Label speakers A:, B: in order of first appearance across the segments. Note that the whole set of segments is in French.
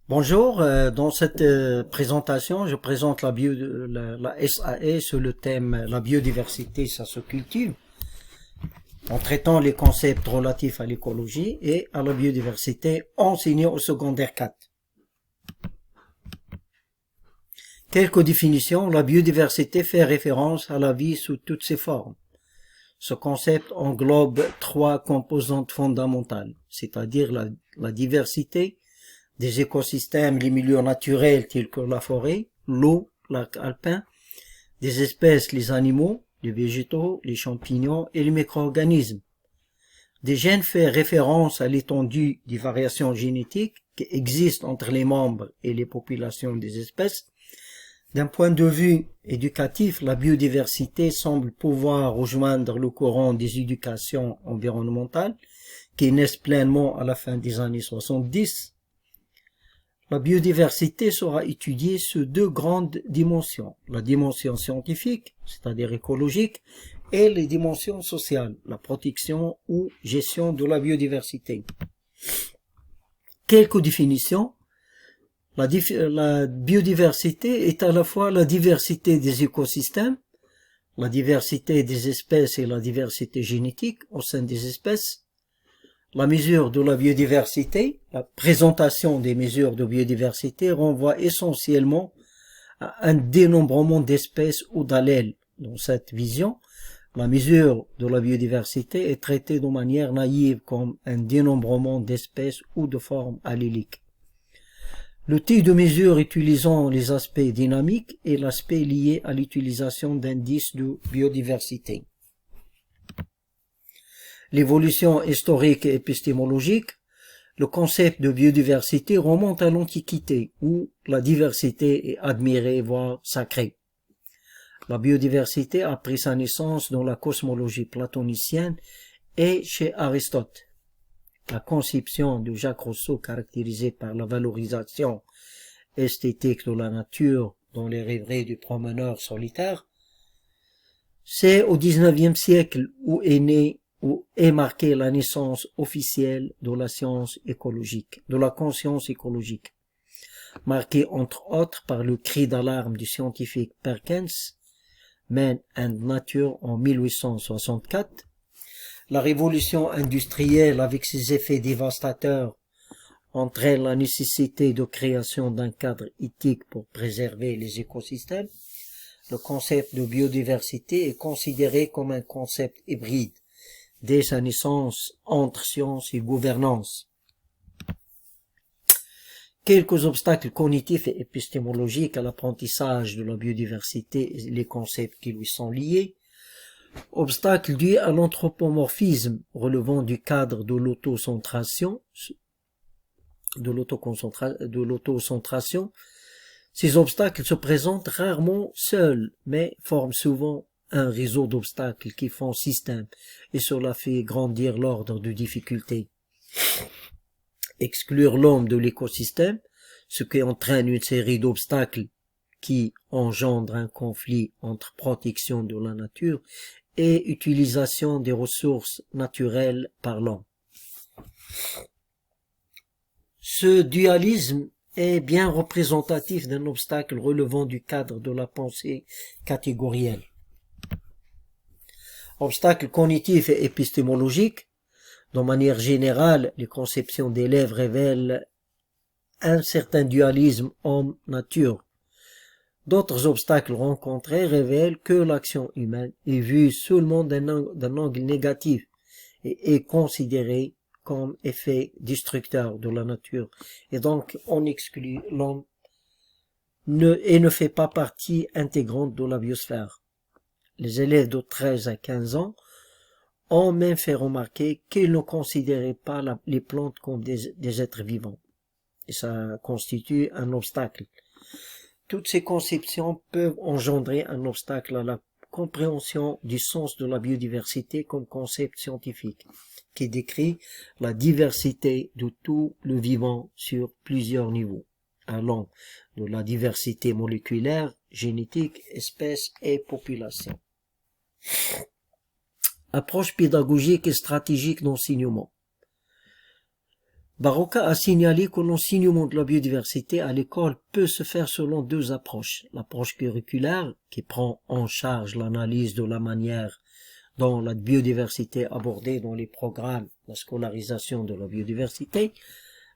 A: Bonjour, dans cette présentation, je présente la SAE sur le thème la biodiversité, ça se cultive, en traitant les concepts relatifs à l'écologie et à la biodiversité enseignés au secondaire 4. Quelques définitions. La biodiversité fait référence à la vie sous toutes ses formes. Ce concept englobe trois composantes fondamentales, c'est-à-dire la diversité des écosystèmes, les milieux naturels tels que la forêt, l'eau, l'arc alpin, des espèces, les animaux, les végétaux, les champignons et les micro-organismes. Des gènes fait référence à l'étendue des variations génétiques qui existent entre les membres et les populations des espèces. D'un point de vue éducatif, la biodiversité semble pouvoir rejoindre le courant des éducations environnementales qui naissent pleinement à la fin des années 70. La biodiversité sera étudiée sous deux grandes dimensions, la dimension scientifique, c'est-à-dire écologique, et les dimensions sociales, la protection ou gestion de la biodiversité. Quelques définitions. La biodiversité est à la fois la diversité des écosystèmes, la diversité des espèces et la diversité génétique au sein des espèces. La mesure de la biodiversité, la présentation des mesures de biodiversité renvoie essentiellement à un dénombrement d'espèces ou d'allèles. Dans cette vision, la mesure de la biodiversité est traitée de manière naïve comme un dénombrement d'espèces ou de formes alléliques. L'outil de mesure utilisant les aspects dynamiques est l'aspect lié à l'utilisation d'indices de biodiversité. L'évolution historique et épistémologique, le concept de biodiversité remonte à l'Antiquité, où la diversité est admirée, voire sacrée. La biodiversité a pris sa naissance dans la cosmologie platonicienne et chez Aristote. La conception de Jacques Rousseau, caractérisée par la valorisation esthétique de la nature dans les rêveries du promeneur solitaire, c'est au XIXe siècle où est marquée la naissance officielle de la science écologique, de la conscience écologique, marquée entre autres par le cri d'alarme du scientifique Perkins, Man and Nature en 1864, la révolution industrielle avec ses effets dévastateurs entraîne la nécessité de création d'un cadre éthique pour préserver les écosystèmes. Le concept de biodiversité est considéré comme un concept hybride dès sa naissance entre science et gouvernance. Quelques obstacles cognitifs et épistémologiques à l'apprentissage de la biodiversité et les concepts qui lui sont liés. Obstacles dus à l'anthropomorphisme relevant du cadre de l'autocentration, Ces obstacles se présentent rarement seuls, mais forment souvent un réseau d'obstacles qui font système, et cela fait grandir l'ordre de difficultés. Exclure l'homme de l'écosystème, ce qui entraîne une série d'obstacles qui engendrent un conflit entre protection de la nature et utilisation des ressources naturelles par l'homme. Ce dualisme est bien représentatif d'un obstacle relevant du cadre de la pensée catégorielle. Obstacles cognitifs et épistémologiques. De manière générale, les conceptions d'élèves révèlent un certain dualisme homme-nature. D'autres obstacles rencontrés révèlent que l'action humaine est vue seulement d'un angle négatif et est considérée comme effet destructeur de la nature. Et donc, on exclut l'homme et ne fait pas partie intégrante de la biosphère. Les élèves de 13 à 15 ans ont même fait remarquer qu'ils ne considéraient pas les plantes comme des êtres vivants. Et ça constitue un obstacle. Toutes ces conceptions peuvent engendrer un obstacle à la compréhension du sens de la biodiversité comme concept scientifique, qui décrit la diversité de tout le vivant sur plusieurs niveaux, allant de la diversité moléculaire, génétique, espèces et population. Approche pédagogique et stratégique d'enseignement. Barocca a signalé que l'enseignement de la biodiversité à l'école peut se faire selon deux approches. L'approche curriculaire, qui prend en charge l'analyse de la manière dont la biodiversité est abordée dans les programmes, la scolarisation de la biodiversité.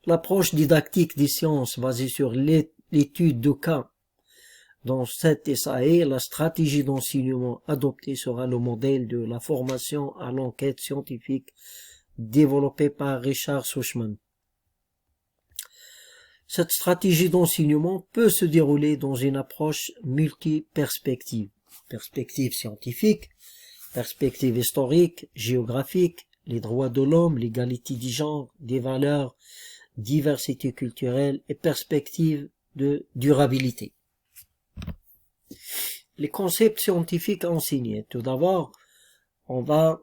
A: L'approche didactique des sciences basée sur l'étude de cas. Dans cette SAE, la stratégie d'enseignement adoptée sera le modèle de la formation à l'enquête scientifique développée par Richard Sussman. Cette stratégie d'enseignement peut se dérouler dans une approche multiperspective. Perspective scientifique, perspective historique, géographique, les droits de l'homme, l'égalité des genres, des valeurs, diversité culturelle et perspective de durabilité. Les concepts scientifiques à enseigner. Tout d'abord, on va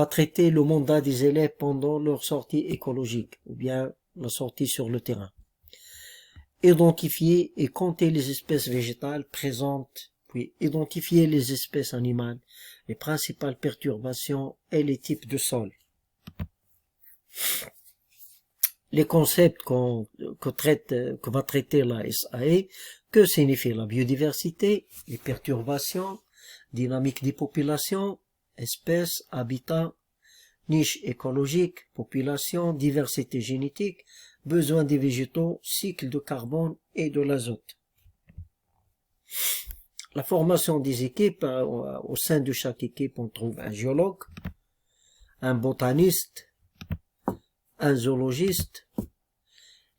A: traiter le mandat des élèves pendant leur sortie écologique ou bien la sortie sur le terrain. Identifier et compter les espèces végétales présentes, puis identifier les espèces animales, les principales perturbations et les types de sol. Les concepts que va traiter la SAE, que signifie la biodiversité, les perturbations, dynamique des populations, espèces, habitats, niche écologique, population, diversité génétique, besoins des végétaux, cycle de carbone et de l'azote. La formation des équipes, au sein de chaque équipe, on trouve un géologue, un botaniste, un zoologiste.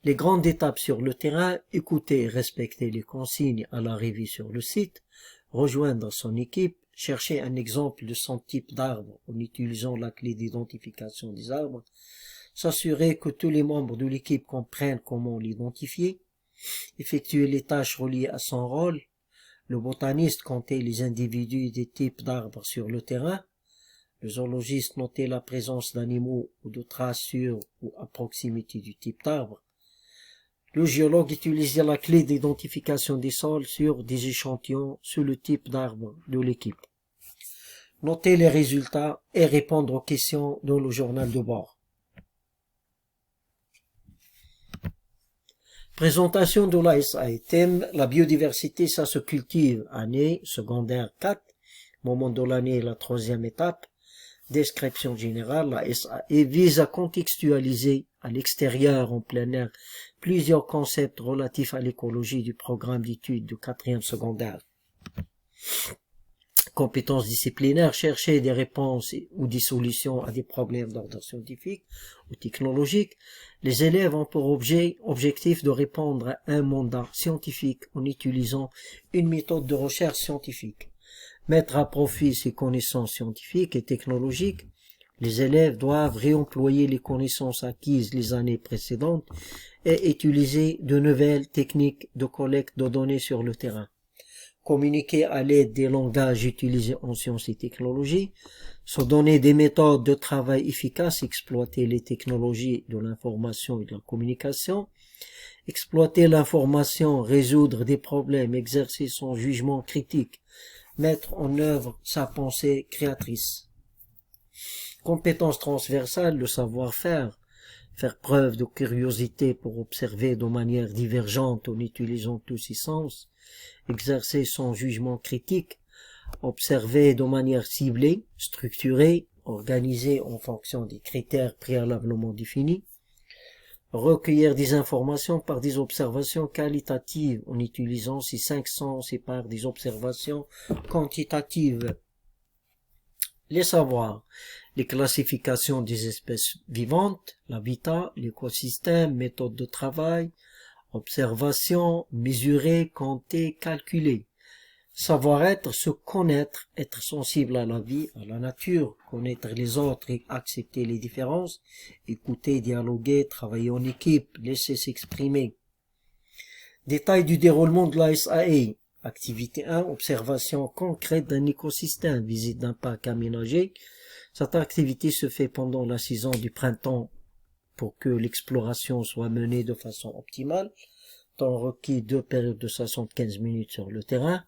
A: Les grandes étapes sur le terrain, écouter et respecter les consignes à l'arrivée sur le site, rejoindre son équipe, chercher un exemple de son type d'arbre en utilisant la clé d'identification des arbres, s'assurer que tous les membres de l'équipe comprennent comment l'identifier, effectuer les tâches reliées à son rôle, le botaniste compter les individus des types d'arbres sur le terrain, le zoologiste noter la présence d'animaux ou de traces sur ou à proximité du type d'arbre, le géologue utiliser la clé d'identification des sols sur des échantillons sur le type d'arbre de l'équipe. Noter les résultats et répondre aux questions dans le journal de bord. Présentation de la SAE. Thème, la biodiversité, ça se cultive. Année, secondaire 4. Moment de l'année, la troisième étape. Description générale, la SAE vise à contextualiser à l'extérieur, en plein air, plusieurs concepts relatifs à l'écologie du programme d'études de quatrième secondaire. Compétences disciplinaires, chercher des réponses ou des solutions à des problèmes d'ordre scientifique ou technologique. Les élèves ont pour objectif de répondre à un mandat scientifique en utilisant une méthode de recherche scientifique. Mettre à profit ces connaissances scientifiques et technologiques. Les élèves doivent réemployer les connaissances acquises les années précédentes et utiliser de nouvelles techniques de collecte de données sur le terrain. Communiquer à l'aide des langages utilisés en sciences et technologies, se donner des méthodes de travail efficaces, exploiter les technologies de l'information et de la communication, exploiter l'information, résoudre des problèmes, exercer son jugement critique, mettre en œuvre sa pensée créatrice. Compétences transversales, le savoir-faire, faire preuve de curiosité pour observer de manière divergente en utilisant tous ses sens, exercer son jugement critique, observer de manière ciblée, structurée, organisée en fonction des critères préalablement définis, recueillir des informations par des observations qualitatives en utilisant ces 5 sens et par des observations quantitatives. Les savoirs, les classifications des espèces vivantes, l'habitat, l'écosystème, méthode de travail, observation, mesurer, compter, calculer. Savoir-être, se connaître, être sensible à la vie, à la nature, connaître les autres et accepter les différences, écouter, dialoguer, travailler en équipe, laisser s'exprimer. Détail du déroulement de la SAE. Activité 1, observation concrète d'un écosystème, visite d'un parc aménagé. Cette activité se fait pendant la saison du printemps pour que l'exploration soit menée de façon optimale. Temps requis 2 périodes de 75 minutes sur le terrain.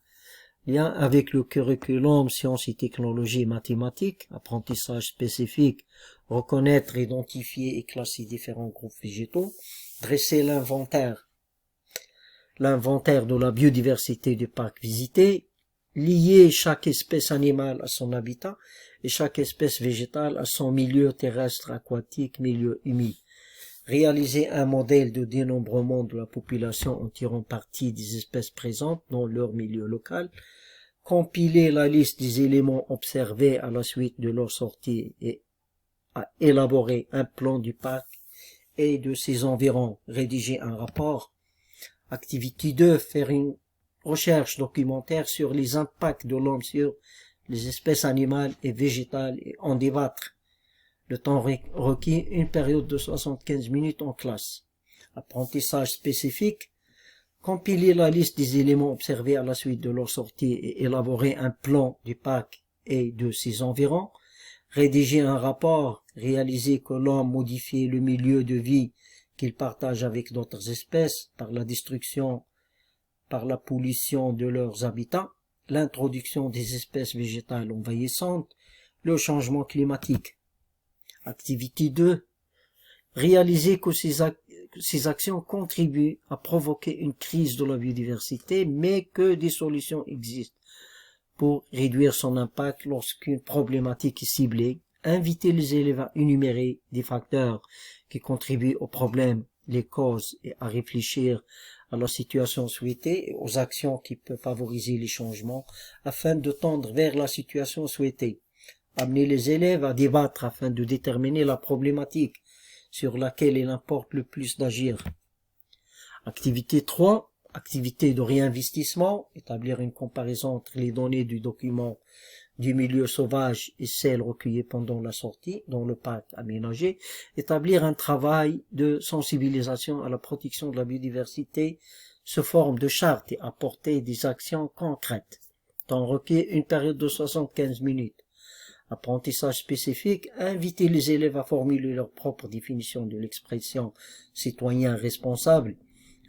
A: Lien avec le curriculum sciences et technologies mathématiques, apprentissage spécifique reconnaître, identifier et classer différents groupes végétaux, dresser l'inventaire de la biodiversité du parc visité, lier chaque espèce animale à son habitat et chaque espèce végétale à son milieu terrestre, aquatique, milieu humide. Réaliser un modèle de dénombrement de la population en tirant parti des espèces présentes dans leur milieu local, compiler la liste des éléments observés à la suite de leur sortie et à élaborer un plan du parc et de ses environs, rédiger un rapport. Activité 2, faire une recherche documentaire sur les impacts de l'homme sur les espèces animales et végétales et en débattre. Le temps requis, une période de 75 minutes en classe. Apprentissage spécifique, compiler la liste des éléments observés à la suite de leur sortie et élaborer un plan du parc et de ses environs. Rédiger un rapport, réaliser que l'homme modifie le milieu de vie qu'il partage avec d'autres espèces par la destruction, par la pollution de leurs habitats, l'introduction des espèces végétales envahissantes, le changement climatique. Activité 2. Réaliser que ces actions contribuent à provoquer une crise de la biodiversité, mais que des solutions existent pour réduire son impact lorsqu'une problématique est ciblée. Inviter les élèves à énumérer des facteurs qui contribuent au problème, les causes et à réfléchir à la situation souhaitée et aux actions qui peuvent favoriser les changements afin de tendre vers la situation souhaitée. Amener les élèves à débattre afin de déterminer la problématique sur laquelle il importe le plus d'agir. Activité 3. Activité de réinvestissement. Établir une comparaison entre les données du document du milieu sauvage et celles recueillies pendant la sortie dans le parc aménagé. Établir un travail de sensibilisation à la protection de la biodiversité sous forme de charte et apporter des actions concrètes. Temps requis, une période de 75 minutes. Apprentissage spécifique, inviter les élèves à formuler leur propre définition de l'expression citoyen responsable,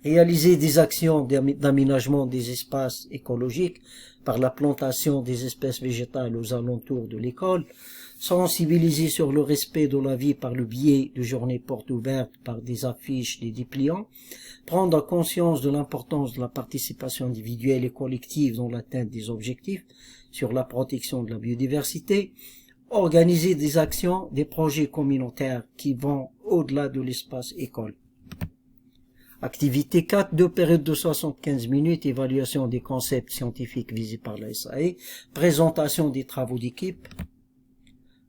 A: réaliser des actions d'aménagement des espaces écologiques par la plantation des espèces végétales aux alentours de l'école, sensibiliser sur le respect de la vie par le biais de journées portes ouvertes par des affiches, des dépliants, prendre conscience de l'importance de la participation individuelle et collective dans l'atteinte des objectifs sur la protection de la biodiversité, organiser des actions, des projets communautaires qui vont au-delà de l'espace école. Activité 4, 2 périodes de 75 minutes, évaluation des concepts scientifiques visés par la SAE, présentation des travaux d'équipe.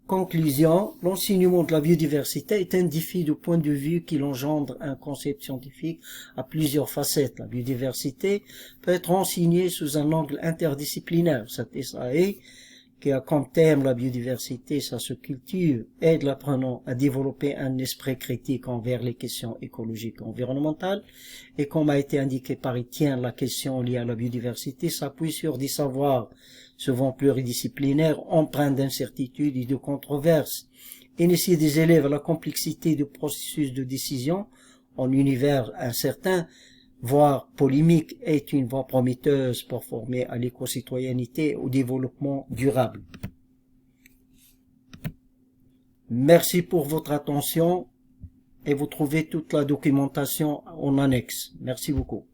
A: Conclusion, l'enseignement de la biodiversité est un défi de point de vue qui engendre un concept scientifique à plusieurs facettes. La biodiversité peut être enseignée sous un angle interdisciplinaire. Cette SAE, qui a comme thème la biodiversité, ça se cultive, aide l'apprenant à développer un esprit critique envers les questions écologiques et environnementales. Et comme a été indiqué par Étienne, la question liée à la biodiversité s'appuie sur des savoirs souvent pluridisciplinaires, empreints d'incertitudes et de controverses. Initier des élèves à la complexité du processus de décision en univers incertain, voire polémique, est une voie prometteuse pour former à l'éco-citoyenneté et au développement durable. Merci pour votre attention et vous trouvez toute la documentation en annexe. Merci beaucoup.